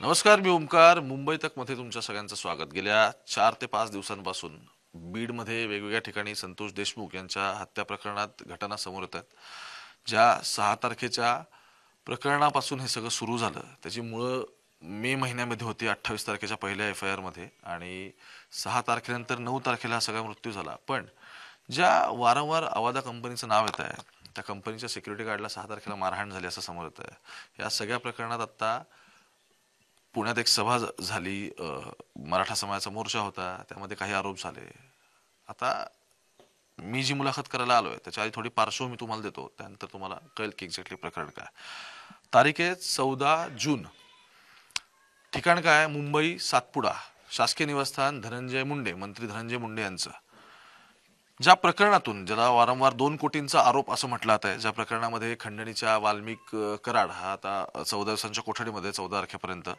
नमस्कार, मी ओमकार. मुंबई तक मध्ये तुमच्या सगळ्यांचं स्वागत. गेल्या 4 ते 5 दिवसांपासून बीडमध्ये वेगवेगळ्या ठिकाणी संतोष देशमुख यांच्या हत्या प्रकरणात घटना समोर येत आहेत. ज्या 6 तारखेच्या प्रकरणापासून हे सगळं सुरू झालं त्याची मुळं मे महिन्यामध्ये होती, 28 तारखेच्या पहिल्या FIR मध्ये, आणि 6 तारखेनंतर 9 तारखेला हा सगळा मृत्यू झाला. पण ज्या वारंवार अवादा कंपनीचं नाव येत आहे, त्या कंपनीच्या सिक्युरिटी गार्डला 6 तारखेला मारहाण झाली असं समोर येत आहे. या सगळ्या प्रकरणात आता पुण्यात एक सभा झाली, मराठा समाजाचा मोर्चा होता, त्यामध्ये काही आरोप झाले. आता मी जी मुलाखत करायला आलोय त्याच्या आधी थोडी पार्श्वभूमी तुम्हाला देतो, त्यानंतर तुम्हाला कळेल की एक्झॅक्टली प्रकरण काय. तारीख आहे 14 जून. ठिकाण काय? मुंबई सातपुडा. शासकीय निवासस्थान धनंजय मुंडे, मंत्री धनंजय मुंडे यांचं. ज्या प्रकरणातून, ज्याला वारंवार 2 कोटींचा आरोप असं म्हटलं जात आहे, ज्या प्रकरणामध्ये खंडणीच्या वाल्मिक कराड हा आता 14 दिवसांच्या कोठडीमध्ये, 14 तारखेपर्यंत,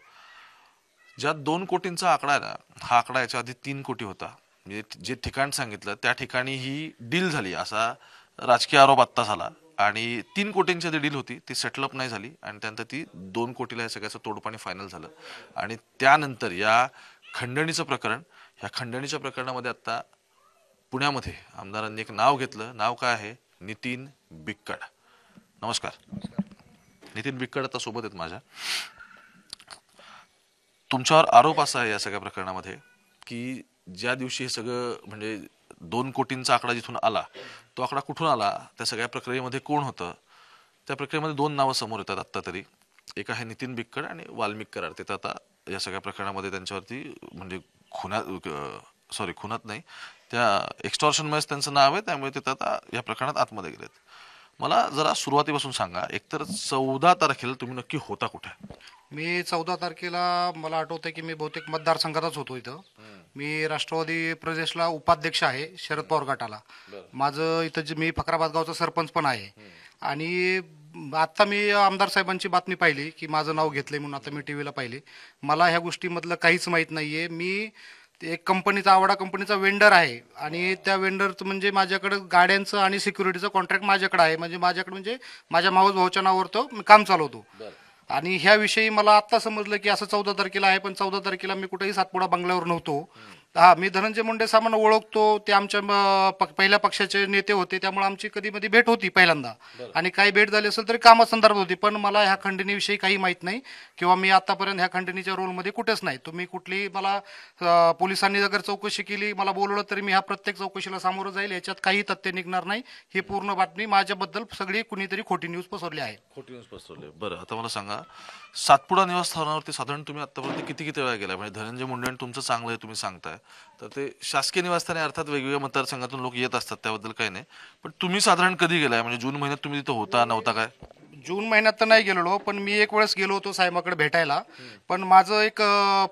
ज्या 2 कोटींचा आकडा आहे ना, हा आकडा याच्या आधी 3 कोटी होता. म्हणजे जे ठिकाण सांगितलं त्या ठिकाणी ही डील झाली असा राजकीय आरोप आत्ता झाला. आणि 3 कोटींची जी डील होती ती सेटलअप नाही झाली, आणि त्यानंतर ती 2 कोटीला या सगळ्याचं तोडपाणी फायनल झालं. आणि त्यानंतर या खंडणीचं प्रकरण, ह्या खंडणीच्या प्रकरणामध्ये आता पुण्यामध्ये आमदारांनी एक नाव घेतलं. नाव काय आहे? नितीन बिक्कड. नमस्कार. नितीन बिक्कड आता सोबत आहेत माझ्या. तुमच्यावर आरोप असा आहे या सगळ्या प्रकरणामध्ये की ज्या दिवशी हे सगळं, म्हणजे 2 कोटींचा आकडा जिथून आला, तो आकडा कुठून आला, त्या सगळ्या प्रक्रियेमध्ये कोण होतं, त्या प्रक्रियेमध्ये 2 नावं समोर येतात आत्ता तरी. एक आहे नितीन बिक्कड आणि वाल्मिक कराड. ते तर आता या सगळ्या प्रकरणामध्ये त्यांच्यावरती, म्हणजे खुनात नाही, त्या एक्स्टॉर्शनमुळेच त्यांचं नाव आहे, त्यामुळे ते आता या प्रकरणात आतमध्ये गेलेत. मला जरा सुरुवातीपासून सांगा, एकतर 14 तारखेला तुम्ही नक्की होता कुठे? मी 14 तारखेला मला आठवतंय की मी बहुतेक मतदारसंघातच होतो इथं. मी राष्ट्रवादी प्रदेशला उपाध्यक्ष आहे शरद पवार गटाला. माझं इथं मी फकराबाद गावचा सरपंच पण आहे. आणि आता मी आमदार साहेबांची बातमी पाहिली की माझं नाव घेतलंय म्हणून, आता मी टीव्हीला पाहिली. मला ह्या गोष्टीमधलं काहीच माहीत नाहीये. मी एक कंपनीचा, आवडा कंपनीचा वेंडर आहे, आणि त्या वेंडरचं म्हणजे माझ्याकडे गाड्यांचं आणि सिक्युरिटीचं कॉन्ट्रॅक्ट माझ्याकडे आहे. म्हणजे माझ्या मावस भाऊच्या नावावर तो मी काम चालवतो. आणि ह्याविषयी मला आत्ता समजलं की असं 14 तारखेला आहे, पण 14 तारखेला मी कुठेही सातपुडा बंगल्यावर नव्हतो. हा, मी धनंजय मुंडे साहेबांना ओळखतो. ते आमच्या पहिल्या पक्षाचे नेते होते, त्यामुळे आमची कधी मध्ये भेट होती पहिल्यांदा. आणि काही भेट झाली असेल तरी कामासंदर्भात होती. पण मला ह्या खंडणीविषयी काही माहीत नाही, किंवा मी आतापर्यंत ह्या खंडणीच्या रोलमध्ये कुठेच नाही. तुम्ही कुठली मला पोलिसांनी जर चौकशी केली, मला बोलवलं, तरी मी ह्या प्रत्येक चौकशीला सामोरं जाईल. याच्यात काही तथ्य निघणार नाही. ही पूर्ण बातमी माझ्याबद्दल सगळी कुणीतरी खोटी न्यूज पसरली आहे. खोटी न्यूज पसरवले. बरं, आता मला सांगा, सातपुडा निवासस्थानावरती साधारण तुम्ही आतापर्यंत किती किती वेळा गेला? म्हणजे धनंजय मुंडे आणि तुमचं चांगलं आहे तुम्ही सांगताय, तर ते शासकीय निवासस्थाने अर्थात वेगवेगळ्या मतदारसंघातून लोक येत असतात, त्याबद्दल काही नाही. पण तुम्ही साधारण कधी गेलाय? म्हणजे जून महिन्यात तुम्ही तिथं होता नव्हता काय? जून महिन्यात तर नाही गेलेलो, पण मी एक वेळेस गेलो होतो साहेबाकडे भेटायला. पण माझं एक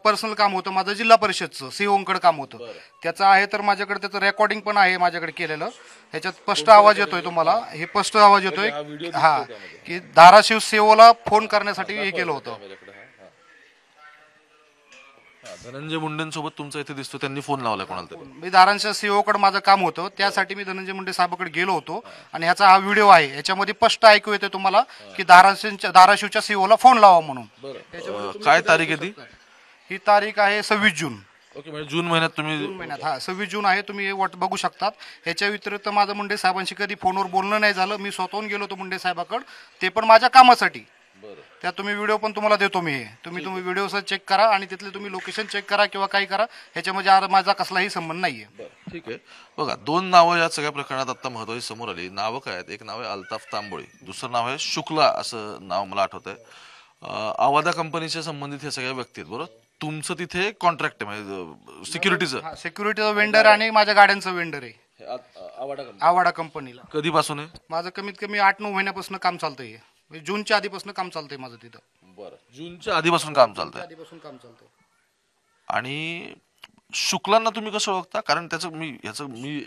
पर्सनल काम होतं, माझं जिल्हा परिषदचं सीओकडे काम होतं. त्याचं आहे, तर माझ्याकडे त्याचं रेकॉर्डिंग पण आहे माझ्याकडे केलेलं. ह्याच्यात स्पष्ट आवाज येतोय तुम्हाला, हे स्पष्ट आवाज येतोय हा, की धाराशिव सीओला फोन करण्यासाठी हे केलं होतं. धनंजय मुंडेंसोबत तुमचा इथे दिसतो, त्यांनी फोन लावला कोणाला तरी? मी धाराशिव सीओकडे माझं काम होतं, त्यासाठी मी धनंजय मुंडे साहेबाकडे गेलो होतो. आणि ह्याचा हा व्हिडिओ आहे, याच्यामध्ये स्पष्ट ऐकू येते तुम्हाला की धाराशिवच्या सीओला फोन लावा म्हणून. काय तारीख आहे ती? ही तारीख आहे 26 जून. ओके, म्हणजे जून महिन्यात तुम्ही. जून महिन्यात, हा 26 जून आहे. तुम्ही बघू शकतात. ह्याच्या व्यतिरिक्त माझं मुंडे साहेबांशी कधी फोनवर बोलणं नाही झालं. मी स्वतःहून गेलो होतो मुंडे साहेबाकडे, ते पण माझ्या कामासाठी. त्या तुम्ही व्हिडिओ पण तुम्हाला देतो मी. तुम्ही व्हिडिओ चेक करा आणि तिथले तुम्ही लोकेशन चेक करा किंवा काही करा, ह्याच्यामध्ये माझा कसलाही संबंध नाहीये. ठीक आहे. बघा, 2 नावं या सगळ्या प्रकरणात आता महत्वाची समोर आली. नावं काय आहेत? एक नाव आहे अल्ताफ तांबोळी, दुसरं नाव आहे शुक्ला, असं नाव मला आठवतंय. आवादा कंपनीच्या संबंधित हे सगळ्या व्यक्ती आहेत, बरोबर? तुमचं तिथे कॉन्ट्रॅक्ट आहे, म्हणजे सिक्युरिटीचं? सिक्युरिटीचा वेंडर आणि माझ्या गाड्यांचं वेंडर आहे आवाडा कंपनीला. कधीपासून आहे? माझं कमीत कमी 8-9 महिन्यापासून काम चालतंय. जूनच्या आधीपासून काम चालतंय माझं तिथं. बरं, जूनच्या आधीपासून काम चालतंय. आधीपासून काम चालतंय. आणि शुक्लांना तुम्ही कसं ओळखता? कारण मी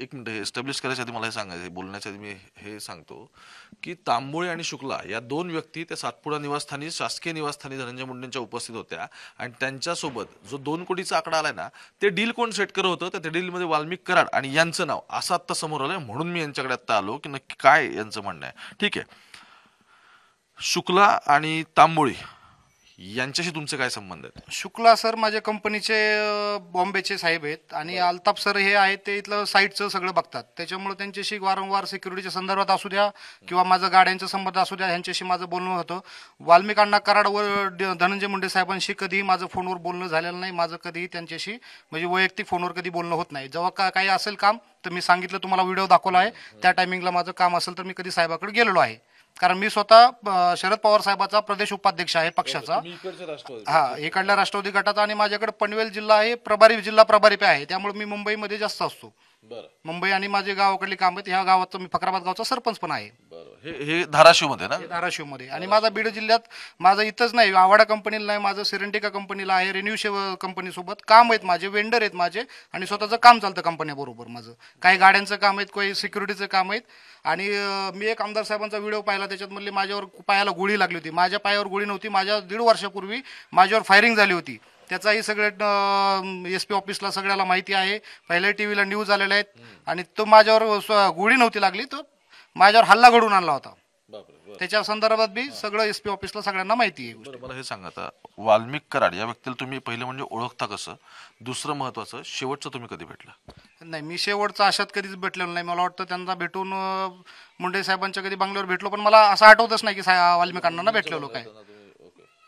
एक मिनिट एस्टॅब्लिश करायच्या आधी मला हे सांगायचं, बोलण्याच्या आधी मी हे सांगतो की तांबोळे आणि शुक्ला या 2 व्यक्ती त्या सातपुडा निवासस्थानी, शासकीय निवासस्थानी धनंजय मुंडेंच्या उपस्थित होत्या. आणि त्यांच्यासोबत जो 2 कोटीचा आकडा आलाय ना, ते डील कोण सेट करत होतं? तर त्या डीलमध्ये वाल्मिक कराड आणि यांचं नाव असं आत्ता समोर आलंय. म्हणून मी यांच्याकडे आत्ता आलो की नक्की काय यांचं म्हणणं आहे. ठीक आहे, शुक्ला आणि तांबोळी यांच्याशी तुमचे काय संबंध आहेत? शुक्ला सर माझ्या कंपनीचे बॉम्बेचे साहेब आहेत आणि अल्ताफ सर हे आहेत ते इथलं साईटचं सगळं बघतात. त्याच्यामुळे त्यांच्याशी वारंवार सिक्युरिटीच्या संदर्भात असू द्या किंवा माझं गाड्यांचा संबंध असू द्या ह्यांच्याशी माझं बोलणं होतं. वाल्मिक अण्णा कराडवर धनंजय मुंडे साहेबांशी कधीही माझं फोनवर बोलणं झालेलं नाही. माझं कधीही त्यांच्याशी म्हणजे वैयक्तिक फोनवर कधी बोलणं होत नाही. जेव्हा काही असेल काम तर मी सांगितलं तुम्हाला व्हिडिओ दाखवला आहे त्या टायमिंगला माझं काम असेल तर मी कधी साहेबाकडे गेलेलो आहे. कारण मी स्वतः शरद पवार साहेबाचा प्रदेश उपाध्यक्ष आहे पक्षाचा. हा, इकडल्या राष्ट्रवादी गटाचा आणि माझ्याकडे पनवेल जिल्हा आहे जिल्हा प्रभारी आहे. त्यामुळे मी मुंबईमध्ये जास्त असतो. मुंबई आणि माझे गावाकडली काम आहेत. ह्या गावाचा मी फकराबाद गावचा सरपंच पण आहे. हे धाराशिव मध्ये ना? धाराशिव मध्ये. आणि माझा बीड जिल्ह्यात माझं इथंच नाही, आवाडा कंपनीला नाही, माझं सिरेंटिका कंपनीला आहे, रिन्यू कंपनी सोबत काम आहेत माझे, वेंडर आहेत माझे आणि स्वतःचं काम चालतं कंपन्याबरोबर. माझं काही गाड्यांचं काम आहेत, काही सिक्युरिटीचं काम आहेत. आणि मी एक आमदार साहेबांचा व्हिडिओ पाहिला, त्याच्यात म्हणले माझ्यावर पायाला गोळी लागली होती. माझ्या पायावर गोळी नव्हती, माझ्या 1.5 वर्षापूर्वी माझ्यावर फायरिंग झाली होती. त्याचाही सगळे SP ऑफिसला सगळ्याला माहिती आहे. पहिल्या टीव्हीला न्यूज आलेल्या आहेत. आणि तो माझ्यावर गोळी नव्हती लागली, तो माझ्यावर हल्ला घडवून आणला होता. त्याच्या संदर्भात बी सगळं SP ऑफिसला सगळ्यांना माहिती आहे. मला हे सांगा, आता वाल्मिक कराड या व्यक्तीला तुम्ही पहिलं म्हणजे ओळखता कसं? दुसरं महत्वाचं, शेवटचं तुम्ही कधी भेटला? नाही, मी शेवटचा अशात कधीच भेटलेलो नाही. मला वाटतं त्यांना भेटून मुंडे साहेबांच्या कधी बंगल्यावर भेटलो, पण मला असं आठवतच नाही की वाल्मिक अण्णांना भेटलेलो काय.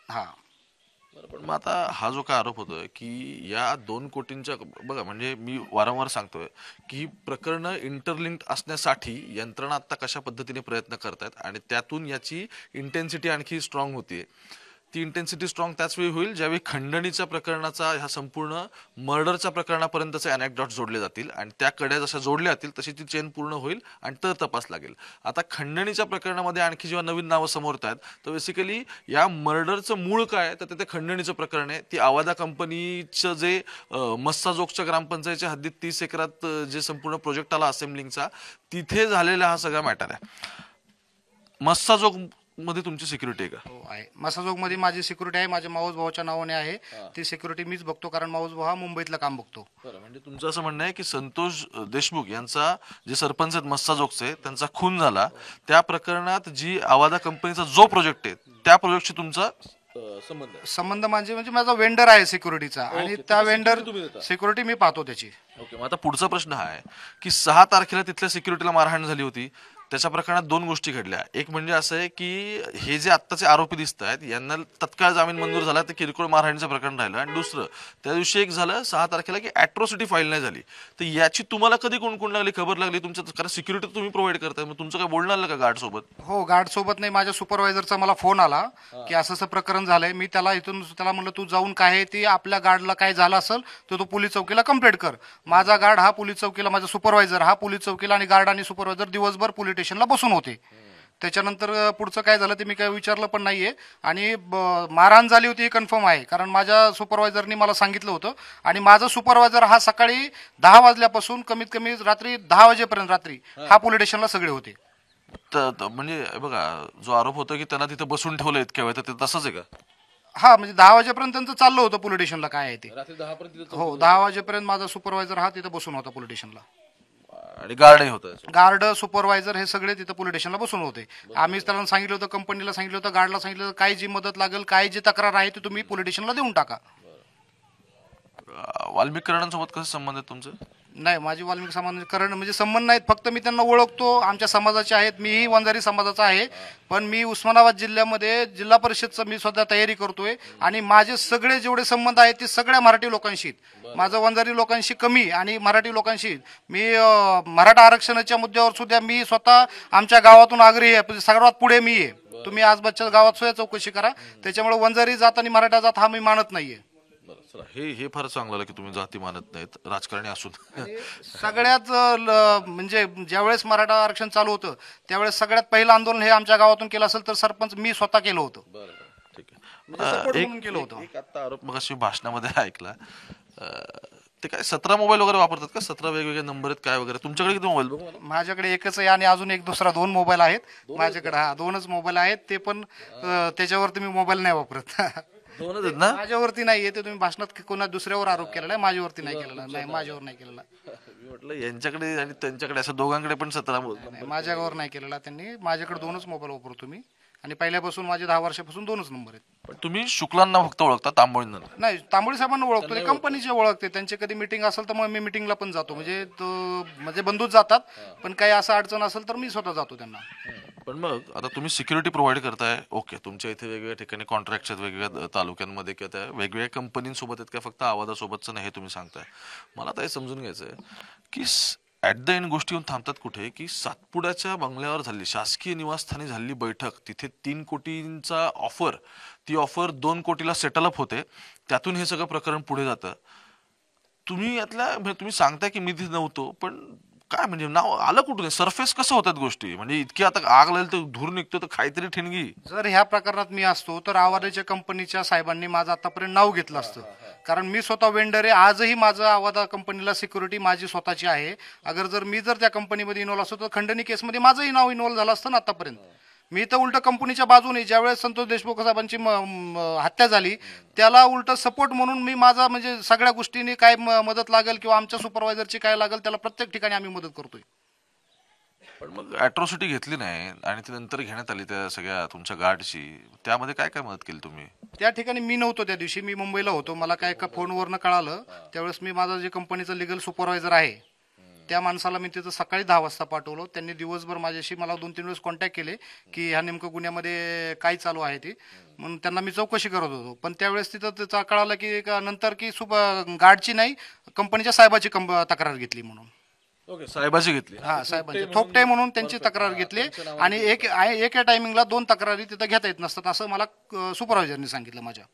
हा, पण मग आता हा जो काय आरोप होतोय की या 2 कोटींच्या, बघा म्हणजे मी वारंवार सांगतोय की ही प्रकरणं इंटरलिंक्ड असण्यासाठी यंत्रणा आता कशा पद्धतीने प्रयत्न करतायत आणि त्यातून याची इंटेन्सिटी आणखी स्ट्रॉंग होतीये. ती इंटेन्सिटी स्ट्रॉंग त्याच वेळी होईल ज्यावेळी खंडणीच्या प्रकरणाचा ह्या संपूर्ण मर्डरच्या प्रकरणापर्यंतचे अनेक्डॉट जोडले जातील आणि त्या कड्या जशा जोडल्या जातील तशी ती चेन पूर्ण होईल आणि तर तपास लागेल. आता खंडणीच्या प्रकरणामध्ये आणखी जेव्हा नवीन नावं समोर येत आहेत तर बेसिकली या मर्डरचं मूळ काय, तर ते खंडणीचं प्रकरण आहे. ती आवादा कंपनीचं जे मस्साजोगच्या ग्रामपंचायतच्या हद्दीत 30 एकरात जे संपूर्ण प्रोजेक्ट आला असेंब्लिंगचा, तिथे झालेला हा सगळा मॅटर आहे. मस्साजोग मध्ये तुमची सिक्युरिटी आहे का? हो आहे. मसाजोग मध्ये माझी सिक्युरिटी आहे, माझ्या माऊस भावाच्या नावाने आहे. ती सिक्युरिटी मीच बघतो, कारण माऊस भाऊ हा मुंबईतलं काम बघतो. म्हणजे तुमचं असं म्हणणं आहे की संतोष देशमुख यांचा जे सरपंच आहेत मस्साजोगचे, त्यांचा खून झाला त्या प्रकरणात जी आवादा कंपनीचा जो प्रोजेक्ट आहे त्या प्रोजेक्टशी तुमचा संबंध म्हणजे माझा वेंडर आहे सिक्युरिटीचा आणि त्या वेंडर सिक्युरिटी मी पाहतो त्याची. ओके, मग आता पुढचा प्रश्न हा आहे की 6 तारखेला तिथल्या सिक्युरिटीला मारहाण झाली होती. त्याच्या प्रकरणात 2 गोष्टी घडल्या. एक म्हणजे असं आहे की हे जे आत्ताचे आरोपी दिसत आहेत यांना तत्काळ जामीन मंजूर झाला, ते किरकोळ मारहाणीचं प्रकरण राहिलं. आणि दुसरं, त्या दिवशी एक झालं 6 तारखेला की ॲट्रॉसिटी फाईल नाही झाली. तर याची तुम्हाला कधी कोण लागली, खबर लागली तुमच्या? कारण सिक्युरिटी तुम्ही प्रोव्हाइड करताय, मग तुमचं काय बोलणं आलं का गार्ड सोबत? हो, गार्ड सोबत नाही, माझ्या सुपरवायझरचा मला फोन आला की असं असं प्रकरण झालंय. मी त्याला म्हणलं तू जाऊन काय आहे ती आपल्या गार्डला काय झालं असेल तर तो पोलीस चौकीला कंप्लेंट कर. माझा गार्ड हा पोलीस चौकीला, माझा सुपरवायझर हा पोलीस चौकीला आणि गार्ड आणि सुपरवायझर दिवसभर पोलीस स्टेशनला बसून होते. त्याच्यानंतर पुढचं काय झालं ते मी काय विचारलं पण नाहीये. आणि मारहाण झाली होती हे कन्फर्म आहे, कारण माझ्या सुपरवायझरनी मला सांगितलं होतं. आणि माझा सुपरवायझर हा सकाळी 10 वाजल्यापासून कमीत कमी रात्री 10 वाजेपर्यंत हा पोलीस स्टेशनला सगळे होते. म्हणजे बघा, जो आरोप होता की त्यांना तिथे बसून ठेवलं इतक्या वेळ, तर ते तसंच आहे का? हा, म्हणजे 10 वाजेपर्यंत त्यांचं चाललं होतं पोलीस स्टेशनला काय आहे ते. हो, 10 वाजेपर्यंत माझा सुपरवायझर हा तिथे बसून होता पोलीस स्टेशनला. आणि गार्डही होतं? गार्ड, सुपरवायझर हे सगळे तिथं पोलीस स्टेशनला बसून होते. आम्ही त्याला सांगितलं होतं, कंपनीला सांगितलं होतं, गार्डला सांगितलं होतं, काय जी मदत लागेल, काय जी तक्रार आहे ती तुम्ही पोलीस स्टेशनला देऊन टाका. वाल्मिक कराडांसोबत कसं संबंध आहे तुमचं? नाही, माझी वाल्मिक समाजाकरण म्हणजे संबंध नाहीत, फक्त मी त्यांना ओळखतो, आमच्या समाजाचे आहेत. मीही वंजारी समाजाचा आहे, पण मी उस्मानाबाद जिल्ह्यामध्ये जिल्हा परिषदचं मी स्वतः तयारी करतोय. आणि माझे सगळे जेवढे संबंध आहेत ते सगळ्या मराठी लोकांशी. माझं वंजारी लोकांशी कमी आणि मराठी लोकांशी. मी मराठा आरक्षणाच्या मुद्द्यावर सुद्धा मी स्वतः आमच्या गावातून आग्रही आहे, सर्वात पुढे मी आहे. तुम्ही आसपासच्या गावात सुद्धा चौकशी करा. त्याच्यामुळे वंजारी जात आणि मराठा जात हा मी मानत नाहीये. हे फार चांगलं की तुम्ही जाती मानत नाहीत, राजकारणी असून. सगळ्यात म्हणजे ज्यावेळेस मराठा आरक्षण चालू होतं त्यावेळेस सगळ्यात पहिलं आंदोलन हे आमच्या गावातून केलं असेल तर सरपंच मी स्वतः केलं होतं. ठीक आहे, केलं होतं. एक आता आरोप मग अशी भाषणामध्ये ऐकला, ते काय 17 मोबाईल वगैरे वापरतात का? 17 वेगवेगळे नंबर आहेत काय वगैरे? तुमच्याकडे किती मोबाईल? माझ्याकडे एकच आहे आणि अजून एक दुसरा 2 मोबाईल आहेत माझ्याकडे. हा, 2च मोबाईल आहेत, ते पण त्याच्यावरती मी मोबाईल नाही वापरत. 2च आहेत ना? माझ्यावरती नाहीये ते. तुम्ही भाषणात कोणा दुसऱ्यावर आरोप केलेला आहे, माझ्यावरती नाही केलेला. नाही, माझ्यावर नाही केलेला. मी म्हटलं यांच्याकडे आणि त्यांच्याकडे असं दोघांकडे पण 17 माझ्यावर नाही केलेला त्यांनी. माझ्याकडे 2च मोबाईल वापरतो मी आणि पहिल्यापासून माझे 10 वर्षापासून 2च नंबर आहेत. पण तुम्ही शुक्लांना फक्त ओळखता, तांबोळींना नाही. नाही, तांबोळी साहेबांना ओळखतो, ते कंपनीचे ओळखते. त्यांचे कधी मिटिंग असेल तर मग मी मिटिंगला पण जातो. म्हणजे बंधूच जातात, पण काही असं अडचण असेल तर मी स्वतः जातो त्यांना. पण मग आता तुम्ही सिक्युरिटी प्रोव्हाइड करताय, ओके, तुमच्या इथे वेगवेगळ्या ठिकाणी कॉन्ट्रॅक्ट आहेत, वेगवेगळ्या तालुक्यांमध्ये किंवा त्या वेगवेगळ्या कंपनीसोबत आहेत का फक्त आवाजासोबतचं नाही हे तुम्ही सांगताय. मला आता हे समजून घ्यायचं आहे की ऍट द एंड गोष्टी येऊन थांबतात कुठे, की सातपुड्याच्या बंगल्यावर झाली, शासकीय निवासस्थानी झालेली बैठक, तिथे 3 कोटींचा ऑफर, ती ऑफर 2 कोटीला सेटलअप होते, त्यातून हे सगळं प्रकरण पुढे जातं. तुम्ही यातल्या म्हणजे तुम्ही सांगताय की मी तिथे नव्हतो, पण काय म्हणजे नाव आलं कुठून, सरफेस कसं होतात गोष्टी, म्हणजे इतकी आता आग लागली तर धूर निघतो तर काहीतरी ठिणगी. जर ह्या प्रकरणात मी असतो तर आवाजाच्या कंपनीच्या साहेबांनी माझं आतापर्यंत नाव घेतलं असतं, कारण मी स्वतः वेंडर आहे. आजही माझं आवाजा कंपनीला सिक्युरिटी माझी स्वतःची आहे. जर मी त्या कंपनीमध्ये इन्व्हॉल्व असतो तर खंडणी केसमध्ये माझंही नाव इन्व्हॉल्व झालं असतं ना आतापर्यंत. मी तर उलट कंपनीच्या बाजूने, ज्यावेळेस संतोष देशमुख साहेबांची हत्या झाली त्याला उलट सपोर्ट म्हणून मी माझा म्हणजे सगळ्या गोष्टींनी काय मदत लागेल किंवा आमच्या सुपरवायझरची काय लागेल त्याला प्रत्येक ठिकाणी आम्ही मदत करतोय. पण मग अॅट्रॉसिटी घेतली नाही आणि ती नंतर घेण्यात आली त्या सगळ्या तुमच्या गार्डची, त्यामध्ये काय काय मदत केली तुम्ही? त्या ठिकाणी मी नव्हतो त्या दिवशी, मी मुंबईला होतो. मला काय का फोनवरनं कळालं, त्यावेळेस मी माझा जे कंपनीचा लिगल सुपरवायझर आहे त्या माणसाला मी तिथं सकाळी 10 वाजता पाठवलं. त्यांनी दिवसभर माझ्याशी मला 2-3 वेळेस कॉन्टॅक्ट केले की ह्या नेमकं गुन्ह्यामध्ये काय चालू आहे ते, म्हणून त्यांना मी चौकशी करत होतो. पण त्यावेळेस तिथं त्याचा कळालं की नंतर की गार्डची नाही, कंपनीच्या साहेबाची तक्रार घेतली म्हणून. ओके, साहेबाची घेतली. हा, साहेबांची थोपटे म्हणून त्यांची तक्रार घेतली आणि एका टायमिंगला 2 तक्रारी तिथं घेता येत नसतात असं मला सुपरवायझरनी सांगितलं माझ्या.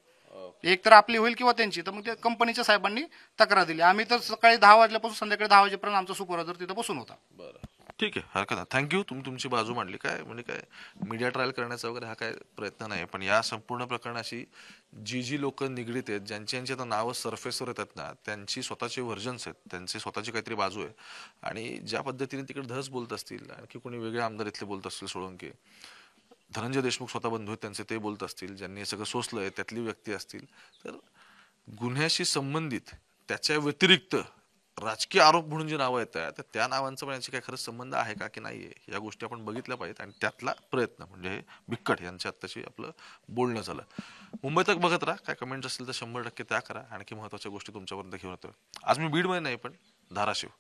एक तर आपली होईल किंवा त्यांची, तर मग त्या कंपनीच्या साहेबांनी तक्रार दिली. आम्ही तर सकाळी 10 वाजल्यापासून संध्याकाळी 10 वाजेपर्यंत आमचा सुपरवायझर तिथं बसून होता. बरं, ठीक आहे, हरकत नाही. थँक्यू, तुम्ही तुमची बाजू मांडली. काय म्हणजे काय मीडिया ट्रायल करण्याचा वगैरे हा काय प्रयत्न नाही, पण या संपूर्ण प्रकरणाशी जी लोक निगडीत आहेत, ज्यांची आता नावं सरफेसवर येतात ना, त्यांची स्वतःची व्हर्जन्स आहेत, त्यांची स्वतःची काहीतरी बाजू आहे. आणि ज्या पद्धतीने तिकडे धस बोलत असतील, आणखी कोणी वेगळे आमदार इथले बोलत असतील, सोळंके, धनंजय देशमुख स्वतः बंधू आहेत त्यांचे, ते बोलत असतील, ज्यांनी हे सगळं सोसलंय त्यातली व्यक्ती असतील, तर गुन्ह्याशी संबंधित त्याच्या व्यतिरिक्त राजकीय आरोप म्हणून जी नावं येत आहेत तर त्या नावांचा पण याची काय खरंच संबंध आहे का की नाहीये, या गोष्टी आपण बघितल्या पाहिजेत. आणि त्यातला प्रयत्न म्हणजे बिक्कट यांच्या आत्ताशी आपलं बोलणं झालं. मुंबई तक बघत राहा, काय कमेंट्स असतील तर 100% त्या करा. आणखी महत्वाच्या गोष्टी तुमच्यापर्यंत घेऊन येतोय. आज मी बीडमध्ये नाही पण धाराशिव.